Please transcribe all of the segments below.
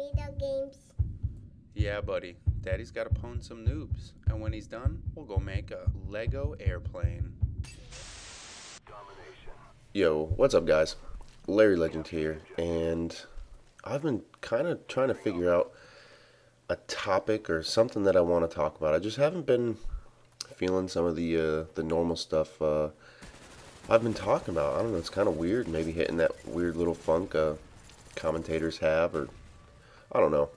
video games. Yeah, buddy. Daddy's got to pwn some noobs. And when he's done, we'll go make a Lego airplane. Yo, what's up, guys? Larry Legend here, and I've been kind of trying to figure out a topic or something that I want to talk about. I just haven't been feeling some of the normal stuff I've been talking about. I don't know, it's kind of weird, maybe hitting that weird little funk commentators have, or I don't know.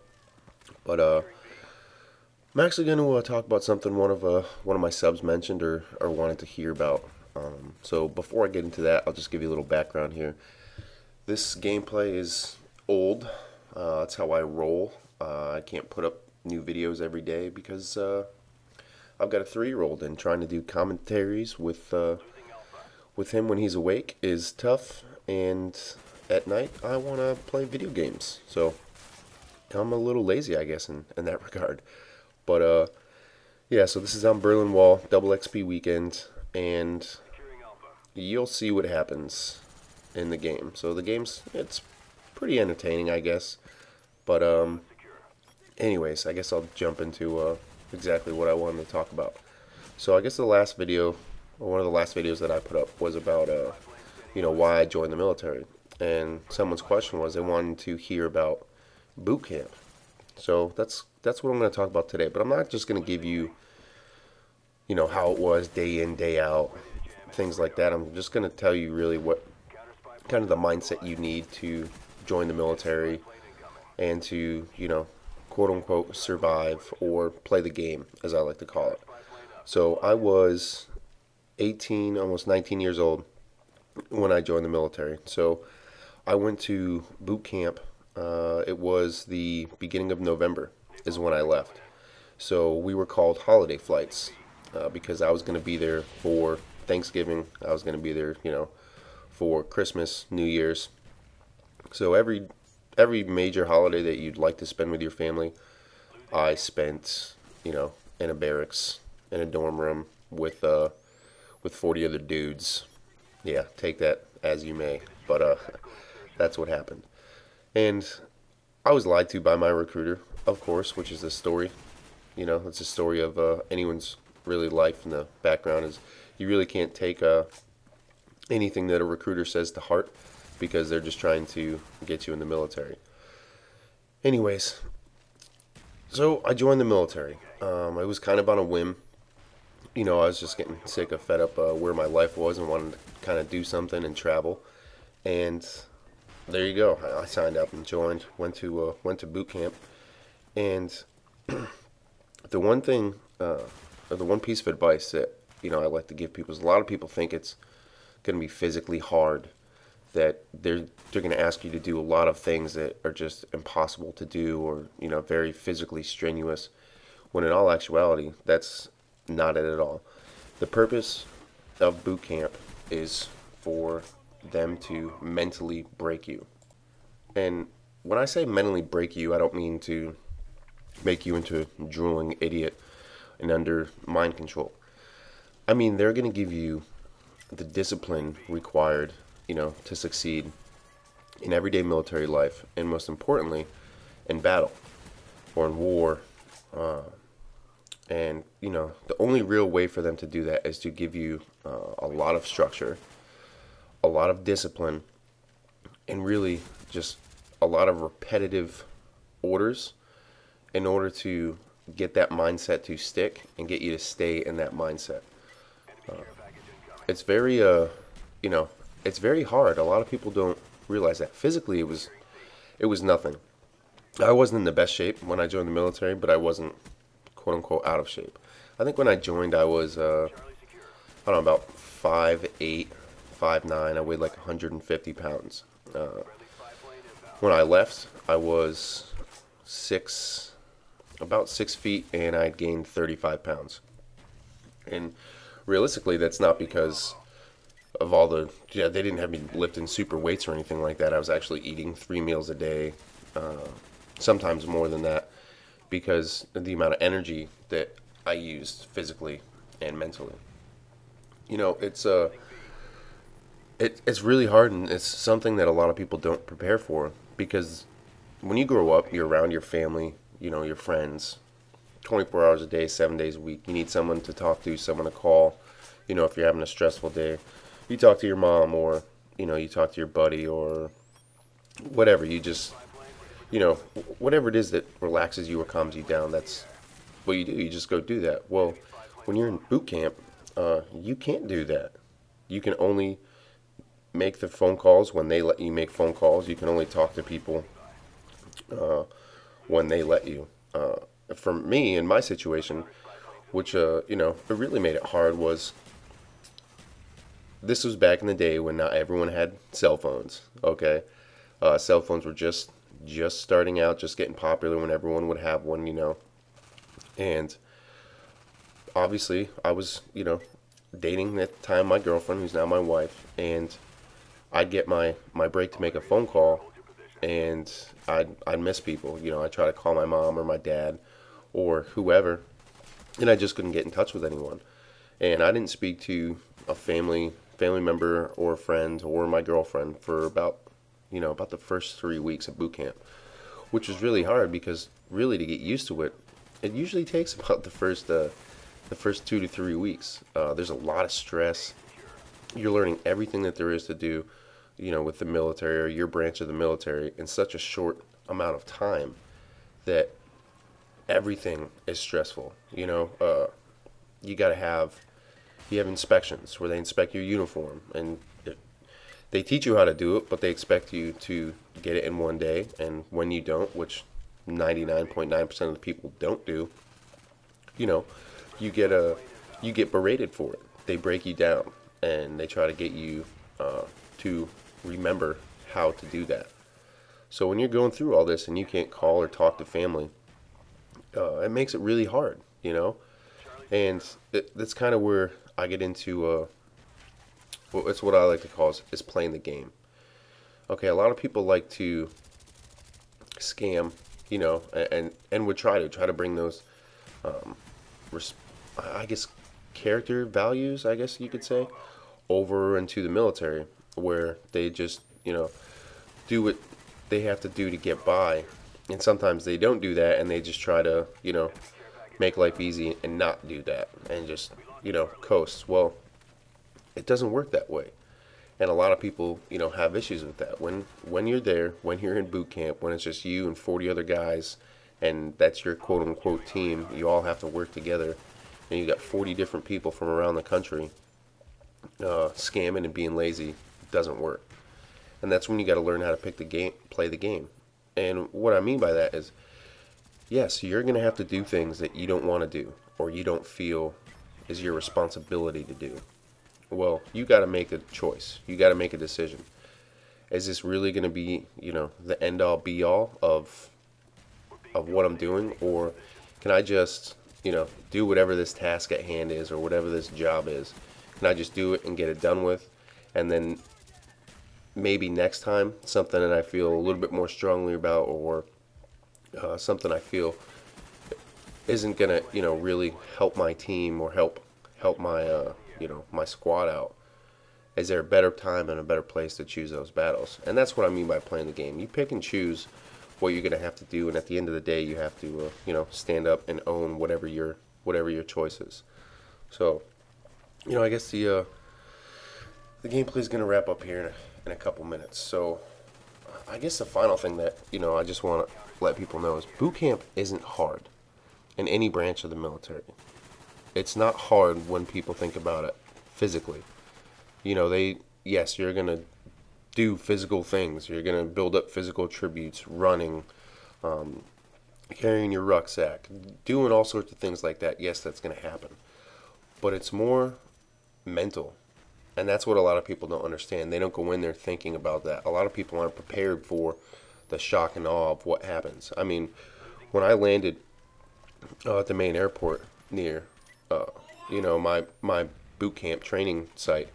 But I'm actually going to talk about something one of my subs mentioned or wanted to hear about. So before I get into that, I'll just give you a little background here. This gameplay is old. That's how I roll. I can't put up new videos every day because I've got a 3-year-old, and trying to do commentaries with him when he's awake is tough. And at night, I want to play video games. So I'm a little lazy, I guess, in that regard. But yeah, so this is on Berlin Wall, double XP weekend, and you'll see what happens in the game. So the it's pretty entertaining, I guess. But anyways, I guess I'll jump into exactly what I wanted to talk about. So I guess the last video, or one of the last videos that I put up, was about why I joined the military. And someone's question was they wanted to hear about boot camp. So that's what I'm going to talk about today. But I'm not just going to give you how it was day in, day out, things like that. I'm just going to tell you really what kind of the mindset you need to join the military and to, quote unquote, survive or play the game, as I like to call it. So I was 18, almost 19 years old when I joined the military. So I went to boot camp. It was the beginning of November is when I left. So we were called holiday flights because I was going to be there for Thanksgiving. I was going to be there, for Christmas, New Year's. So every major holiday that you'd like to spend with your family, I spent, in a barracks, in a dorm room with 40 other dudes. Yeah, take that as you may, but that's what happened. And I was lied to by my recruiter, of course, which is the story. It's a story of anyone's really life, and the background is you really can't take anything that a recruiter says to heart, because they're just trying to get you in the military. Anyways, so I joined the military. It was kind of on a whim. I was just getting sick of fed up where my life was and wanted to kind of do something and travel. And there you go. I signed up and joined. Went to boot camp. And the one thing, or the one piece of advice that I like to give people is, a lot of people think it's going to be physically hard, that they're going to ask you to do a lot of things that are just impossible to do, or very physically strenuous, when in all actuality that's not it at all. The purpose of boot camp is for them to mentally break you. And when I say mentally break you, I don't mean to make you into a drooling idiot and under mind control. I mean, they're going to give you the discipline required, to succeed in everyday military life, and most importantly, in battle or in war. And the only real way for them to do that is to give you a lot of structure, a lot of discipline, and really just a lot of repetitive orders in order to get that mindset to stick and get you to stay in that mindset. It's very it's very hard. A lot of people don't realize that. Physically, it was nothing. I wasn't in the best shape when I joined the military, but I wasn't, quote unquote, out of shape. I think when I joined, I was I don't know, about 5'8", 5'9". I weighed like 150 pounds. When I left, I was about 6 feet, and I'd gained 35 pounds. And realistically, that's not because of all they didn't have me lifting super weights or anything like that. I was actually eating 3 meals a day, sometimes more than that, because of the amount of energy that I used physically and mentally. It's really hard, and it's something that a lot of people don't prepare for, because when you grow up, you're around your family, your friends, 24 hours a day, 7 days a week. You need someone to talk to, someone to call. If you're having a stressful day, you talk to your mom, or you talk to your buddy, or whatever. You just, whatever it is that relaxes you or calms you down, that's what you do. You just go do that. Well, when you're in boot camp, you can't do that. You can only make the phone calls when they let you make phone calls. You can only talk to people when they let you. For me, in my situation, which it really made it hard, was this was back in the day when not everyone had cell phones. Okay, cell phones were just starting out, just getting popular when everyone would have one. And obviously I was dating at the time my girlfriend, who's now my wife, and I'd get my break to make a phone call, and I'd miss people. I'd try to call my mom or my dad or whoever, and I just couldn't get in touch with anyone. And I didn't speak to a family member or a friend or my girlfriend for about the first 3 weeks of boot camp, which was really hard, because really, to get used to it, it usually takes about the first 2 to 3 weeks. There's a lot of stress. You're learning everything that there is to do, with the military or your branch of the military in such a short amount of time that everything is stressful. You have inspections where they inspect your uniform, and they teach you how to do it, but they expect you to get it in one day. And when you don't, which 99.9% of the people don't do, you get berated for it. They break you down, and they try to get you to remember how to do that. So when you're going through all this and you can't call or talk to family, it makes it really hard, And that's kind of where I get into, it's what I like to call is playing the game. Okay, a lot of people like to scam, and would try to bring those, I guess, character values, I guess you could say, over into the military, where they just, do what they have to do to get by. And sometimes they don't do that, and they just try to, make life easy and not do that, and just, coast. Well, it doesn't work that way. And a lot of people, have issues with that. When you're there, when you're in boot camp, when it's just you and 40 other guys, and that's your quote-unquote team, you all have to work together, and you got 40 different people from around the country, scamming and being lazy, it doesn't work. And that's when you got to learn how to play the game. And what I mean by that is, yes, you're going to have to do things that you don't want to do, or you don't feel is your responsibility to do. Well, you got to make a choice. You got to make a decision. Is this really going to be, the end-all, be-all of what I'm doing, or can I just, do whatever this task at hand is, or whatever this job is? Can I just do it and get it done with, and then maybe next time something that I feel a little bit more strongly about, or something I feel isn't gonna really help my team, or help my my squad out, is there a better time and a better place to choose those battles? And that's what I mean by playing the game. You pick and choose what you're gonna have to do, and at the end of the day, you have to stand up and own whatever your choice is. So I guess the gameplay is gonna wrap up here in a couple minutes. So I guess the final thing that I just want to let people know is boot camp isn't hard in any branch of the military. It's not hard when people think about it physically. Yes, you're gonna do physical things. You're gonna build up physical attributes, running, carrying your rucksack, doing all sorts of things like that. Yes, that's gonna happen, but it's more mental. And that's what a lot of people don't understand. They don't go in there thinking about that. A lot of people aren't prepared for the shock and awe of what happens. I mean, when I landed at the main airport near, my boot camp training site,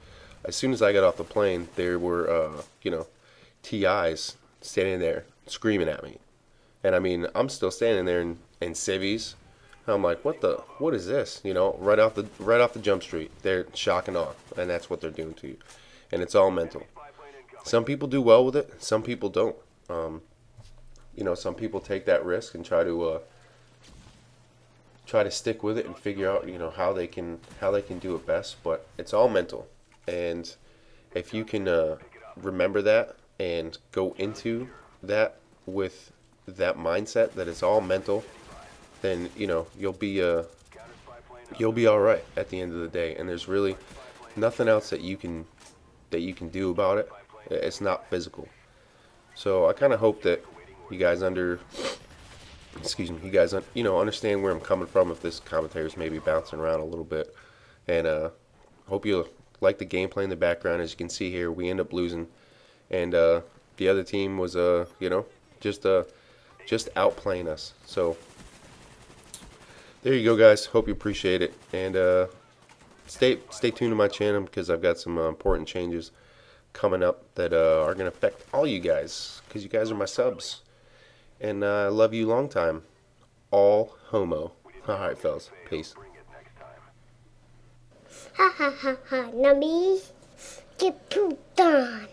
as soon as I got off the plane, there were, TIs standing there screaming at me. And I mean, I'm still standing there in civvies. I'm like, what is this? Right off the jump street, they're shock and awe, and that's what they're doing to you. And it's all mental. Some people do well with it, some people don't. you know, some people take that risk and try to stick with it and figure out, you know, how they can do it best. But it's all mental, and if you can remember that and go into that with that mindset that it's all mental, then you know you'll be all right at the end of the day. And there's really nothing else that you can do about it. It's not physical. So I kind of hope that you guys you know, understand where I'm coming from if this commentary is maybe bouncing around a little bit. And hope you like the gameplay in the background. As you can see here, we end up losing, and the other team was you know, just outplaying us. So there you go, guys. Hope you appreciate it, and stay tuned to my channel because I've got some important changes coming up that are going to affect all you guys, because you guys are my subs, and I love you long time. All homo. Alright, fellas. Peace. Ha ha ha ha. Now me get pooped on.